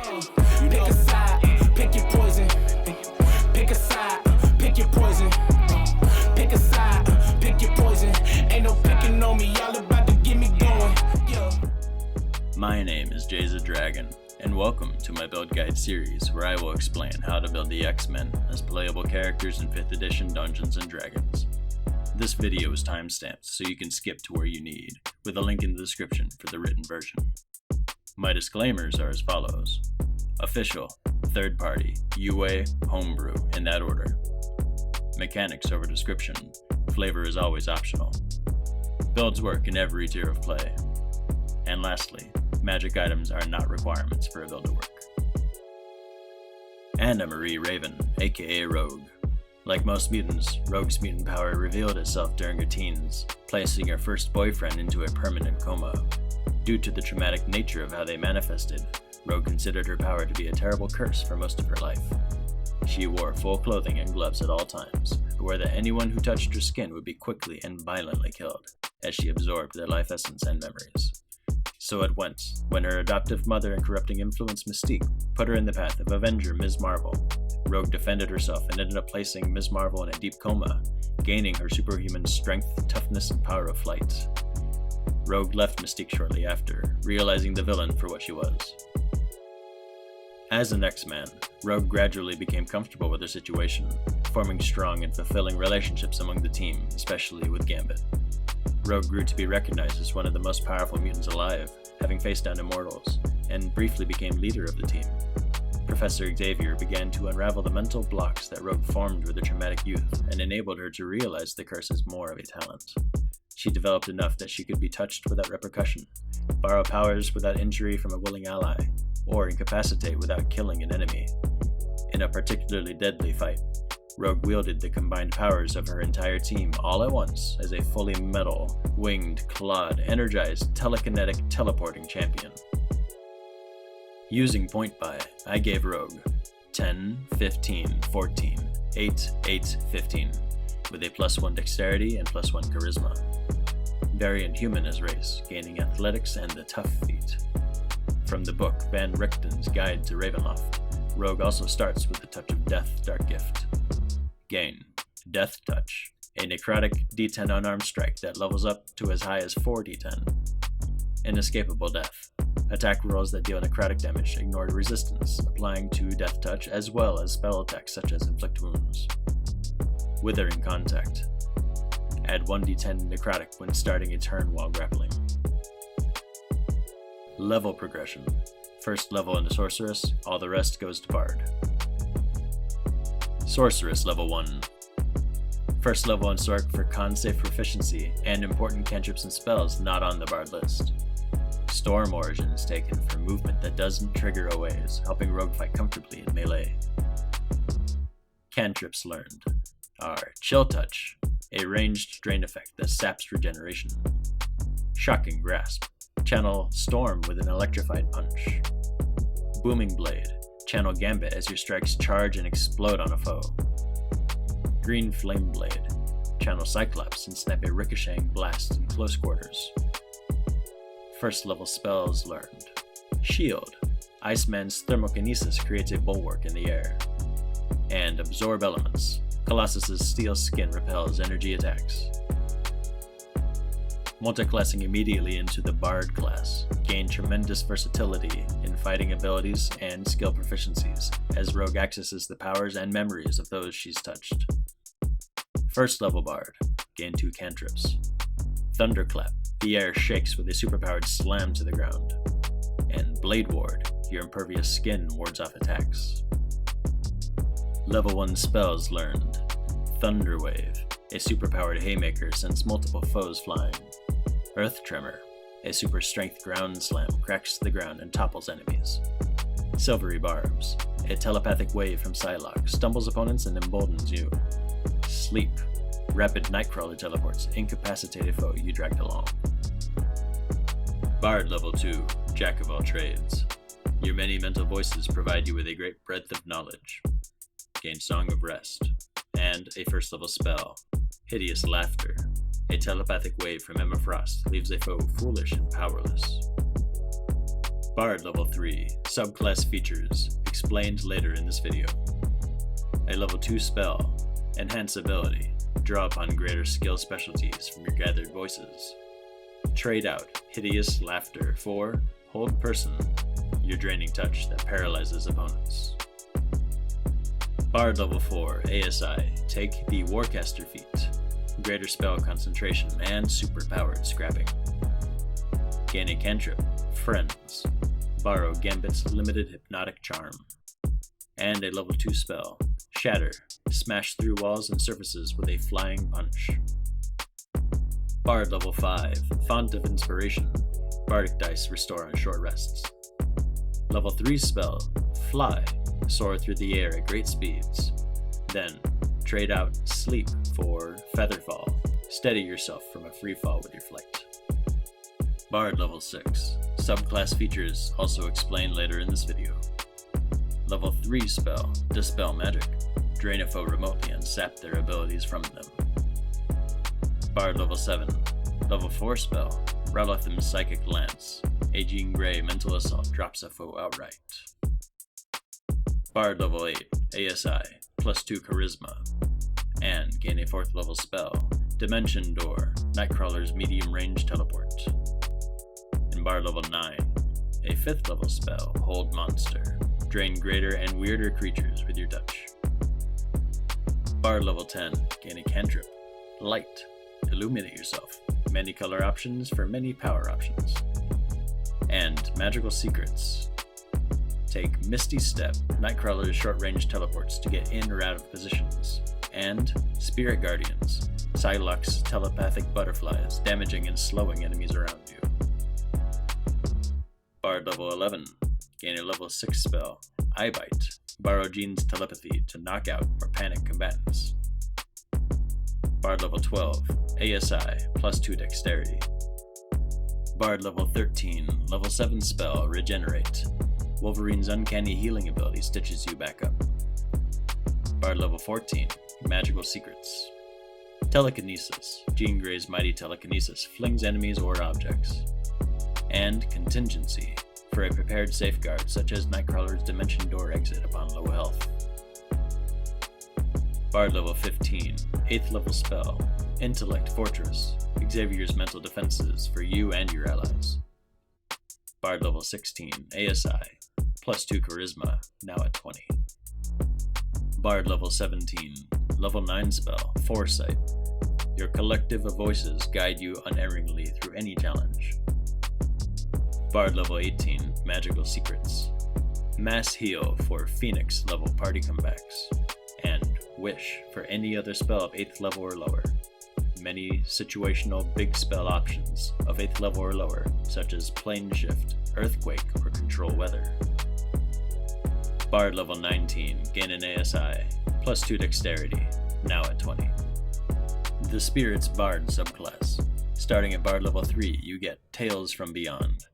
Pick a side, pick your poison. Pick a side, pick your poison. Pick a side, pick your poison. Ain't no picking on me, y'all about to get me going. My name is Jay the Dragon, and welcome to my build guide series where I will explain how to build the X-Men as playable characters in 5th edition Dungeons & Dragons. This video is timestamped so you can skip to where you need, with a link in the description for the written version. My disclaimers are as follows: official, third party, UA, homebrew, in that order. Mechanics over description, flavor is always optional. Builds work in every tier of play. And lastly, magic items are not requirements for a build to work. Anna Marie Raven, aka Rogue. Like most mutants, Rogue's mutant power revealed itself during her teens, placing her first boyfriend into a permanent coma. Due to the traumatic nature of how they manifested, Rogue considered her power to be a terrible curse for most of her life. She wore full clothing and gloves at all times, aware that anyone who touched her skin would be quickly and violently killed, as she absorbed their life essence and memories. So it went, when her adoptive mother and corrupting influence Mystique put her in the path of Avenger Ms. Marvel. Rogue defended herself and ended up placing Ms. Marvel in a deep coma, gaining her superhuman strength, toughness, and power of flight. Rogue left Mystique shortly after, realizing the villain for what she was. As an X-Man, Rogue gradually became comfortable with her situation, forming strong and fulfilling relationships among the team, especially with Gambit. Rogue grew to be recognized as one of the most powerful mutants alive, having faced down immortals, and briefly became leader of the team. Professor Xavier began to unravel the mental blocks that Rogue formed with her traumatic youth and enabled her to realize the curse is more of a talent. She developed enough that she could be touched without repercussion, borrow powers without injury from a willing ally, or incapacitate without killing an enemy. In a particularly deadly fight, Rogue wielded the combined powers of her entire team all at once as a fully metal, winged, clawed, energized, telekinetic, teleporting champion. Using point buy, I gave Rogue 10, 15, 14, 8, 8, 15, with a +1 dexterity and +1 charisma. Variant human as race, gaining athletics and the tough feat. From the book Van Richten's Guide to Ravenloft, Rogue also starts with the Touch of Death Dark Gift. Gain Death Touch, a necrotic D10 unarmed strike that levels up to as high as 4 D10. Inescapable Death, attack rolls that deal necrotic damage ignore resistance, applying to Death Touch as well as spell attacks such as Inflict Wounds. Withering Contact, add 1 D10 necrotic when starting a turn while grappling. Level progression, first level into Sorceress, all the rest goes to Bard. Sorceress level 1. First level in Sorc for con save proficiency and important cantrips and spells not on the Bard list. Storm Origin is taken for movement that doesn't trigger OAs, helping Rogue fight comfortably in melee. Cantrips learned are Chill Touch, a ranged drain effect that saps regeneration. Shocking Grasp, channel Storm with an electrified punch. Booming Blade, channel Gambit as your strikes charge and explode on a foe. Green Flame Blade, channel Cyclops and snap a ricocheting blast in close quarters. First level spells learned. Shield, Iceman's thermokinesis creates a bulwark in the air. And Absorb Elements, Colossus's steel skin repels energy attacks. Multiclassing immediately into the Bard class, gain tremendous versatility in fighting abilities and skill proficiencies, as Rogue accesses the powers and memories of those she's touched. First level Bard, gain 2 cantrips. Thunderclap, the air shakes with a superpowered slam to the ground. And Blade Ward, your impervious skin wards off attacks. Level 1 spells learned. Thunder Wave, a superpowered haymaker sends multiple foes flying. Earth Tremor, a super strength ground slam cracks the ground and topples enemies. Silvery Barbs, a telepathic wave from Psylocke stumbles opponents and emboldens you. Sleep, rapid Nightcrawler teleports incapacitate a foe you dragged along. Bard level 2, Jack of all trades. Your many mental voices provide you with a great breadth of knowledge. Gain Song of Rest, and a first level spell, Hideous Laughter. A telepathic wave from Emma Frost leaves a foe foolish and powerless. Bard level 3, subclass features, explained later in this video. A level 2 spell, enhance ability, draw upon greater skill specialties from your gathered voices. Trade out hideous laughter for hold person, your draining touch that paralyzes opponents. Bard level 4, ASI, take the Warcaster feat, greater spell concentration and superpowered scrapping. Gain a cantrip, Friends, borrow Gambit's limited hypnotic charm. And a level 2 spell, Shatter, smash through walls and surfaces with a flying punch. Bard level 5, Font of Inspiration, bardic dice restore on short rests. Level 3 spell, Fly, soar through the air at great speeds. Then, trade out Sleep for Featherfall, steady yourself from a free fall with your flight. Bard level 6, subclass features also explained later in this video. Level 3 spell, Dispel Magic, drain a foe remotely and sap their abilities from them. Bard level 7, level 4 spell, Ralathim's Psychic Lance, a Jean Grey mental assault drops a foe outright. Bard level 8, ASI, plus 2 charisma, and gain a 4th level spell, Dimension Door, Nightcrawler's medium range teleport. In Bard level 9, a 5th level spell, Hold Monster, drain greater and weirder creatures with your touch. Bard level 10, gain a cantrip, Light, illuminate yourself, many color options for many power options. And Magical Secrets, take Misty Step, Nightcrawler's short-range teleports to get in or out of positions, and Spirit Guardians, Psylocke's telepathic butterflies, damaging and slowing enemies around you. Bard level 11, gain a level 6 spell, Eye Bite, borrow Jean's telepathy to knock out or panic combatants. Bard level 12, ASI, plus 2 dexterity. Bard level 13, level 7 spell, Regenerate, Wolverine's uncanny healing ability stitches you back up. Bard level 14, Magical Secrets. Telekinesis, Jean Grey's mighty telekinesis flings enemies or objects. And Contingency, for a prepared safeguard such as Nightcrawler's Dimension Door exit upon low health. Bard level 15, 8th level spell, Intellect Fortress, Xavier's mental defenses for you and your allies. Bard level 16, ASI, plus 2 charisma, now at 20. Bard level 17, level 9 spell, Foresight, your collective of voices guide you unerringly through any challenge. Bard level 18, Magical Secrets, Mass Heal for Phoenix level party comebacks, and Wish for any other spell of 8th level or lower. Many situational big spell options of 8th level or lower, such as Plane Shift, Earthquake, or Control Weather. Bard level 19, gain an ASI, plus 2 dexterity, now at 20. The Spirit's Bard subclass. Starting at Bard level 3, you get Tales from Beyond.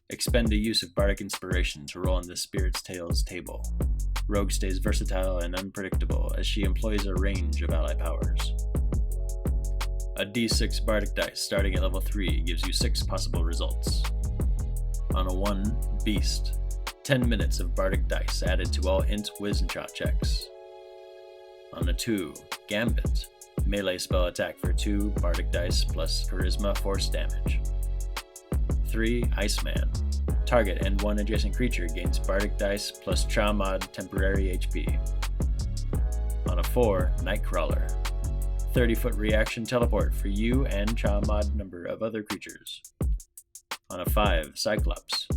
Expend a use of Bardic Inspiration to roll on the Spirit's Tales table. Rogue stays versatile and unpredictable as she employs a range of ally powers. A d6 Bardic dice starting at level 3 gives you 6 possible results. On a 1, Beast, 10 minutes of Bardic dice added to all int, whiz, and shot checks. On a 2, Gambit, melee spell attack for 2 Bardic dice plus charisma force damage. 3, Iceman, target and 1 adjacent creature gains Bardic dice plus Cha mod temporary HP. On a 4, Nightcrawler, 30-foot reaction teleport for you and Cha mod number of other creatures. On a 5, Cyclops,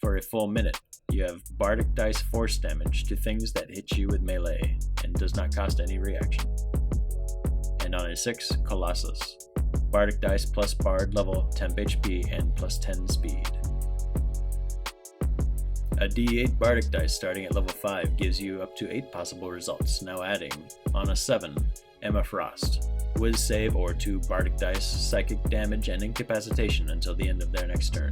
for a full minute, you have Bardic dice force damage to things that hit you with melee and does not cost any reaction. And on a 6, Colossus, Bardic dice plus Bard level, temp HP, and plus 10 speed. A d8 Bardic dice starting at level 5 gives you up to 8 possible results, now adding, on a 7, Emma Frost, whiz save or 2 Bardic dice, psychic damage, and incapacitation until the end of their next turn.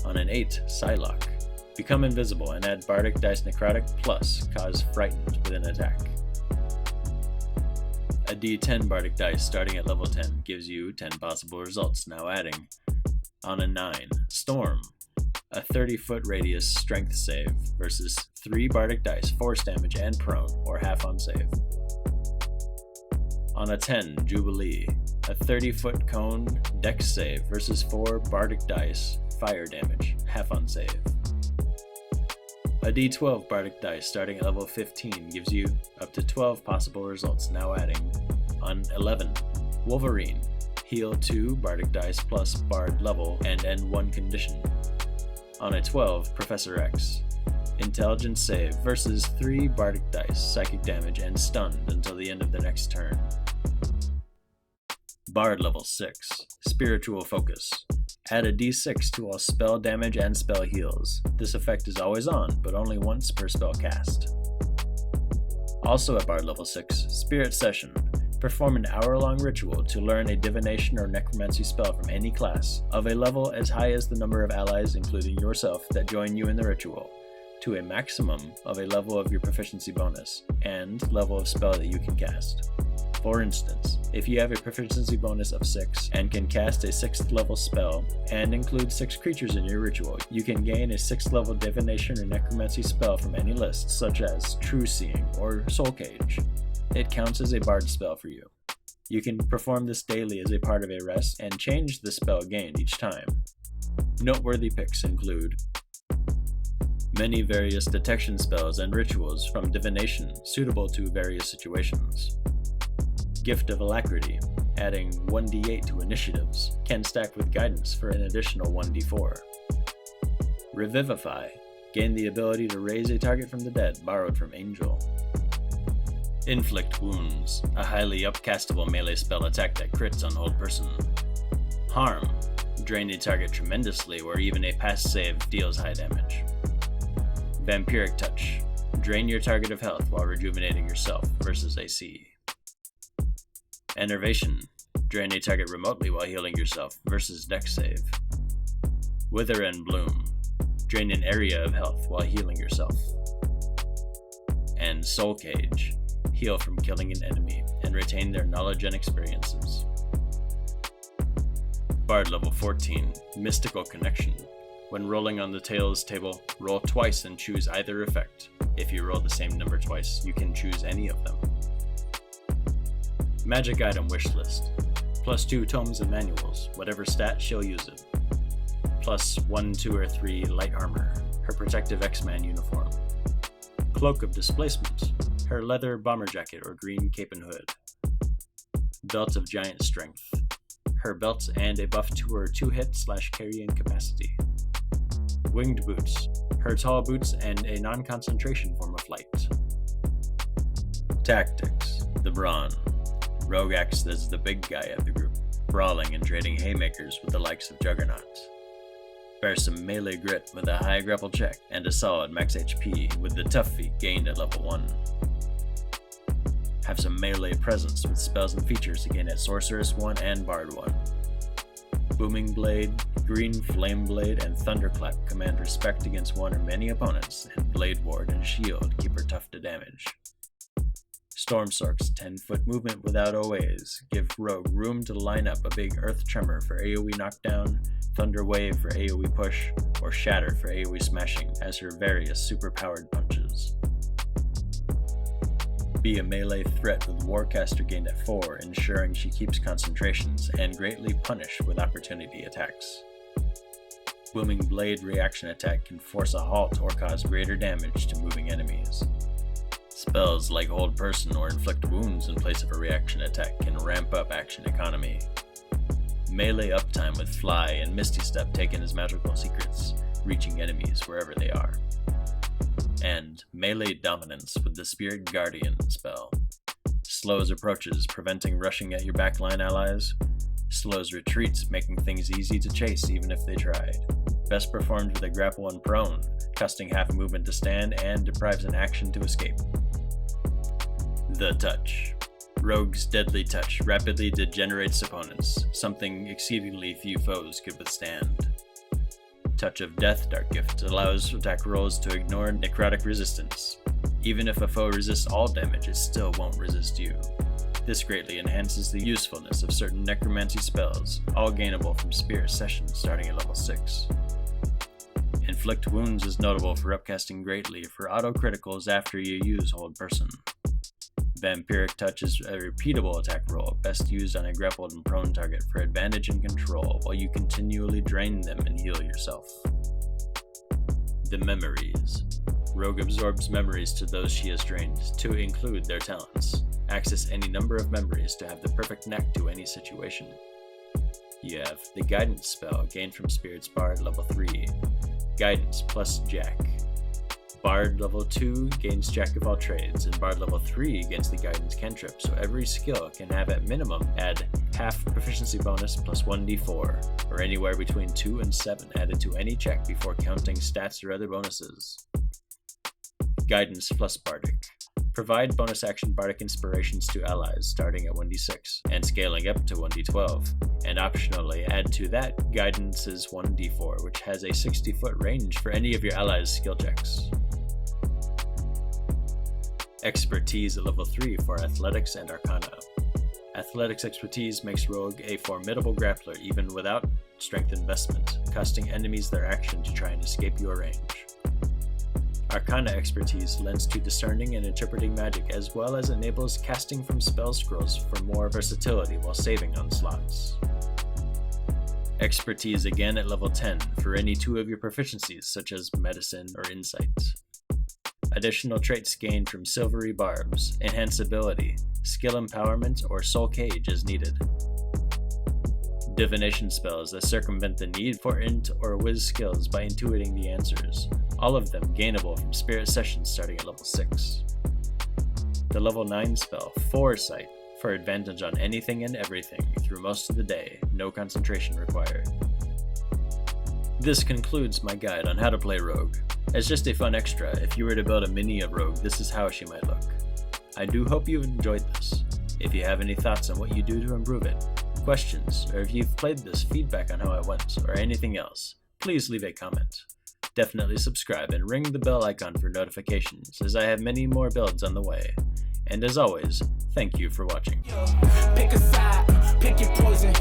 On an 8, Psylocke, become invisible and add Bardic dice necrotic plus cause frightened with an attack. A d10 Bardic dice starting at level 10 gives you 10 possible results, now adding, on a 9, Storm, a 30-foot radius strength save versus 3 bardic dice, force damage and prone, or half on save. On a 10, Jubilee, a 30-foot cone dex save versus 4 bardic dice, fire damage, half on save. A d12 bardic dice starting at level 15 gives you up to 12 possible results, now adding. On 11, Wolverine, heal 2 bardic dice plus bard level and end 1 condition. On a 12, Professor X, intelligence save versus 3 bardic dice, psychic damage and stunned until the end of the next turn. Bard level 6, spiritual focus. Add a d6 to all spell damage and spell heals. This effect is always on, but only once per spell cast. Also at Bard level 6, Spirit Session. Perform an hour-long ritual to learn a divination or necromancy spell from any class, of a level as high as the number of allies, including yourself, that join you in the ritual, to a maximum of a level of your proficiency bonus, and level of spell that you can cast. For instance, if you have a proficiency bonus of 6 and can cast a 6th level spell and include 6 creatures in your ritual, you can gain a 6th level divination or necromancy spell from any list, such as True Seeing or Soul Cage. It counts as a bard spell for you. You can perform this daily as a part of a rest and change the spell gained each time. Noteworthy picks include many various detection spells and rituals from divination suitable to various situations. Gift of Alacrity, adding 1d8 to initiatives, can stack with guidance for an additional 1d4. Revivify, gain the ability to raise a target from the dead, borrowed from Angel. Inflict Wounds, a highly upcastable melee spell attack that crits on hold person. Harm, drain a target tremendously where even a pass save deals high damage. Vampiric Touch, drain your target of health while rejuvenating yourself versus AC. Enervation, drain a target remotely while healing yourself versus dex save. Wither and Bloom, drain an area of health while healing yourself. And Soul Cage, heal from killing an enemy and retain their knowledge and experiences. Bard level 14, Mystical Connection. When rolling on the Tails table, roll twice and choose either effect. If you roll the same number twice, you can choose any of them. Magic Item Wishlist. +2 tomes and manuals, whatever stat she'll use it. +1, 2, or 3 light armor, her protective X-Man uniform. Cloak of Displacement, her leather bomber jacket or green cape and hood. Belt of Giant Strength, her belt and a buff to her 2-hit/carrying capacity. Winged Boots, her tall boots and a non-concentration form of flight. Tactics, the Brawn. Rogue acts as the big guy of the group, brawling and trading haymakers with the likes of Juggernaut. Bear some melee grit with a high grapple check and a solid max HP with the tough feat gained at level 1. Have some melee presence with spells and features to gain at Sorceress 1 and Bard 1. Booming Blade, Green Flame Blade, and Thunderclap command respect against one or many opponents, and Blade Ward and Shield keep her tough to damage. Stormsork's 10-foot movement without OAs give Rogue room to line up a big Earth Tremor for AoE knockdown, Thunder Wave for AoE push, or Shatter for AoE smashing as her various superpowered punches. Be a melee threat with Warcaster gained at 4, ensuring she keeps concentrations, and greatly punish with opportunity attacks. Booming Blade reaction attack can force a halt or cause greater damage to moving enemies. Spells like Hold Person or Inflict Wounds in place of a reaction attack can ramp up action economy. Melee uptime with Fly and Misty Step taken as magical secrets, reaching enemies wherever they are. And Melee Dominance with the Spirit Guardian spell. Slows approaches, preventing rushing at your backline allies. Slows retreats, making things easy to chase even if they tried. Best performed with a grapple and prone, costing half movement to stand and deprives an action to escape. The Touch. Rogue's deadly touch rapidly degenerates opponents, something exceedingly few foes could withstand. Touch of Death Dark Gift allows attack rolls to ignore necrotic resistance. Even if a foe resists all damage, it still won't resist you. This greatly enhances the usefulness of certain necromancy spells, all gainable from Spirit Session starting at level 6. Inflict Wounds is notable for upcasting greatly for auto criticals after you use Hold Person. Vampiric Touch is a repeatable attack roll, best used on a grappled and prone target for advantage and control while you continually drain them and heal yourself. The Memories. Rogue absorbs memories to those she has drained, to include their talents. Access any number of memories to have the perfect knack to any situation. You have the Guidance spell, gained from Spirit's Bard level 3. Guidance plus Jack. Bard level 2 gains Jack of all trades, and Bard level 3 gains the Guidance cantrip, so every skill can have at minimum add half proficiency bonus plus 1d4, or anywhere between 2 and 7 added to any check before counting stats or other bonuses. Guidance plus Bardic. Provide bonus action Bardic inspirations to allies starting at 1d6 and scaling up to 1d12, and optionally add to that Guidance's 1d4, which has a 60-foot range for any of your allies' skill checks. Expertise at level 3 for Athletics and Arcana. Athletics expertise makes Rogue a formidable grappler even without strength investment, costing enemies their action to try and escape your range. Arcana expertise lends to discerning and interpreting magic, as well as enables casting from spell scrolls for more versatility while saving on slots. Expertise again at level 10 for any 2 of your proficiencies such as Medicine or Insight. Additional traits gained from Silvery Barbs, Enhanceability, Skill Empowerment, or Soul Cage as needed. Divination spells that circumvent the need for int or whiz skills by intuiting the answers, all of them gainable from Spirit Sessions starting at level 6. The level 9 spell, Foresight, for advantage on anything and everything through most of the day, no concentration required. This concludes my guide on how to play Rogue. As just a fun extra, if you were to build a mini of Rogue, this is how she might look. I do hope you've enjoyed this. If you have any thoughts on what you do to improve it, questions, or if you've played this, feedback on how it went, or anything else, please leave a comment. Definitely subscribe and ring the bell icon for notifications, as I have many more builds on the way. And as always, thank you for watching. Pick a side, pick your poison.